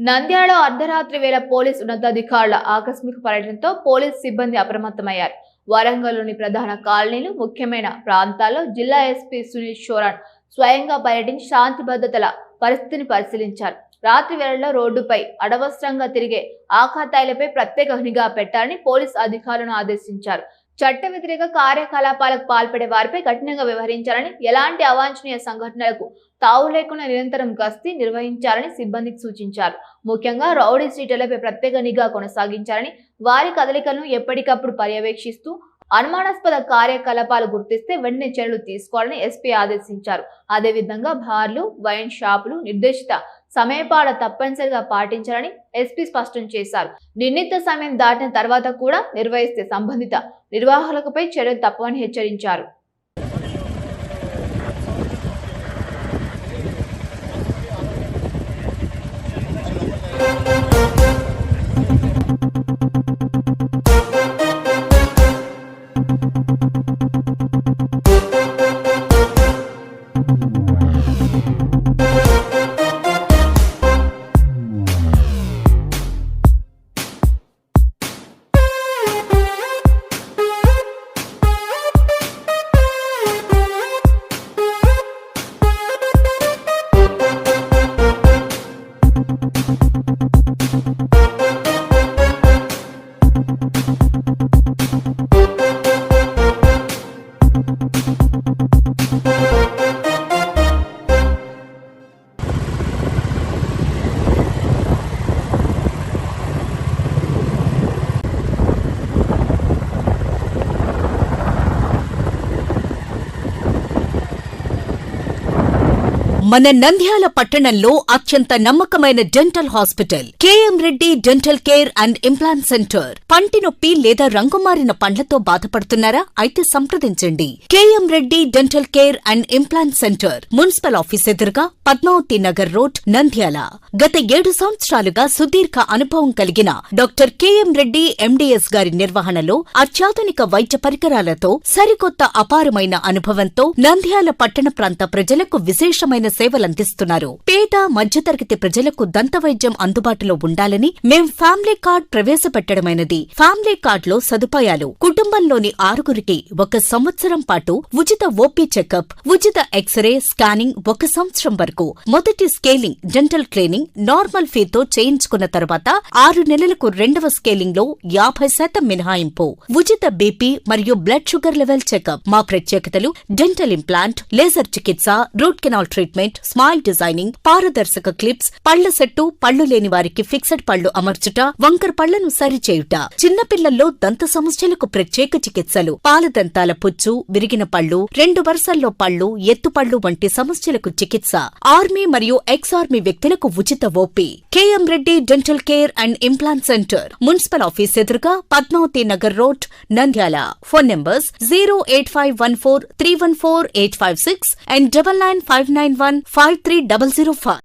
నంద్యాలలో అర్ధరాత్రి వేళ పోలీస్ ఉన్నతాధికారుల ఆకస్మిక పర్యటనతో పోలీస్ సిబ్బంది అప్రమత్తమయ్యారు. వరంగల్లోని ప్రధాన కాలనీలు, ముఖ్యమైన ప్రాంతాల్లో జిల్లా ఎస్పీ సునీల్ షోరాన్ స్వయంగా పర్యటించి శాంతి భద్రతల పరిస్థితిని పరిశీలించారు. రాత్రి వేళల్లో రోడ్డుపై అడవస్త్రంగా తిరిగే ఆకతాయిలపై ప్రత్యేక నిఘా పెట్టాలని పోలీస్ అధికారులను ఆదేశించారు. చట్ట వ్యతిరేక కార్యకలాపాలకు పాల్పడే వారిపై కఠినంగా వ్యవహరించాలని, ఎలాంటి అవాంఛనీయ సంఘటనలకు తావు లేకుండా నిరంతరం గస్తీ నిర్వహించాలని సిబ్బందికి సూచించారు. ముఖ్యంగా రౌడీ షీటర్లపై ప్రత్యేక నిఘా కొనసాగించాలని, వారి కదలికలను ఎప్పటికప్పుడు పర్యవేక్షిస్తూ అనుమానాస్పద కార్యకలాపాలు గుర్తిస్తే వెంటనే చర్యలు తీసుకోవాలని ఎస్పీ ఆదేశించారు. అదేవిధంగా బార్లు, వైన్ షాపులు నిర్దేశిత సమయపాడ తప్పనిసరిగా పాటించాలని ఎస్పీ స్పష్టం చేశారు. నిర్ణీత సమయం దాటిన తర్వాత కూడా నిర్వహిస్తే సంబంధిత నిర్వాహకులపై చర్యలు తప్పవని హెచ్చరించారు. మన నంద్యాల పట్టణంలో అత్యంత నమ్మకమైన dental hospital KM Reddy dental care and implant centre. పంటి నొప్పి లేదా రంగుమారిన పండ్లతో బాధపడుతున్నారా? అయితే సంప్రదించండి. KM Reddy dental care and implant centre, municipal office ఎదురుగా, పద్మావతి నగర్ రోడ్, నంద్యాల. గత 7 సంవత్సరాలుగా సుదీర్ఘ అనుభవం కలిగిన డాక్టర్ కేఎం రెడ్డి ఎండీఎస్ గారి నిర్వహణలో అత్యాధునిక వైద్య పరికరాలతో సరికొత్త అపారమైన అనుభవంతో నంద్యాల పట్టణ ప్రాంత ప్రజలకు విశేషమైన సేవలందిస్తున్నారు. పేద మధ్యతరగతి ప్రజలకు దంతవైద్యం అందుబాటులో ఉండాలని మేం ఫ్యామిలీ కార్డ్ ప్రవేశపెట్టడమైనది. ఫ్యామిలీ కార్డ్ లో సదుపాయాలు: కుటుంబంలోని 6గురికి 1 సంవత్సరం పాటు ఉచిత ఓపీ చెకప్, ఉచిత ఎక్స్రే స్కానింగ్ 1 సంవత్సరం వరకు, మొదటి స్కేలింగ్ డెంటల్ క్లీనింగ్ నార్మల్ ఫీతో చేయించుకున్న తర్వాత 6 నెలలకు 2వ స్కేలింగ్ లో 50% మినహాయింపు, ఉచిత బీపీ మరియు బ్లడ్ షుగర్ లెవెల్ చెకప్. మా ప్రత్యేకతలు: డెంటల్ ఇంప్లాంట్, లేజర్ చికిత్స, root canal treatment, smile designing, పారదర్శక క్లిప్స్, పళ్ల సెట్టు, పళ్లు లేని వారికి ఫిక్సెడ్ పళ్లు అమర్చుట, వంకర పళ్లను సరిచేయుట, చిన్నపిల్లల్లో దంత సమస్యలకు ప్రత్యేక చికిత్సలు, పాలదంతాల పుచ్చు, విరిగిన పళ్లు, 2 వరుసల్లో పళ్లు, ఎత్తుపళ్లు వంటి సమస్యలకు చికిత్స, ఆర్మీ మరియు ఎక్స్ ఆర్మీ వ్యక్తులకు ఉచిత OP. KM Reddy dental care and implant centre, municipal office ఎదురుగా, Padmavathi Nagar road, Nandyal. Phone numbers 08514314856 and 9959153005.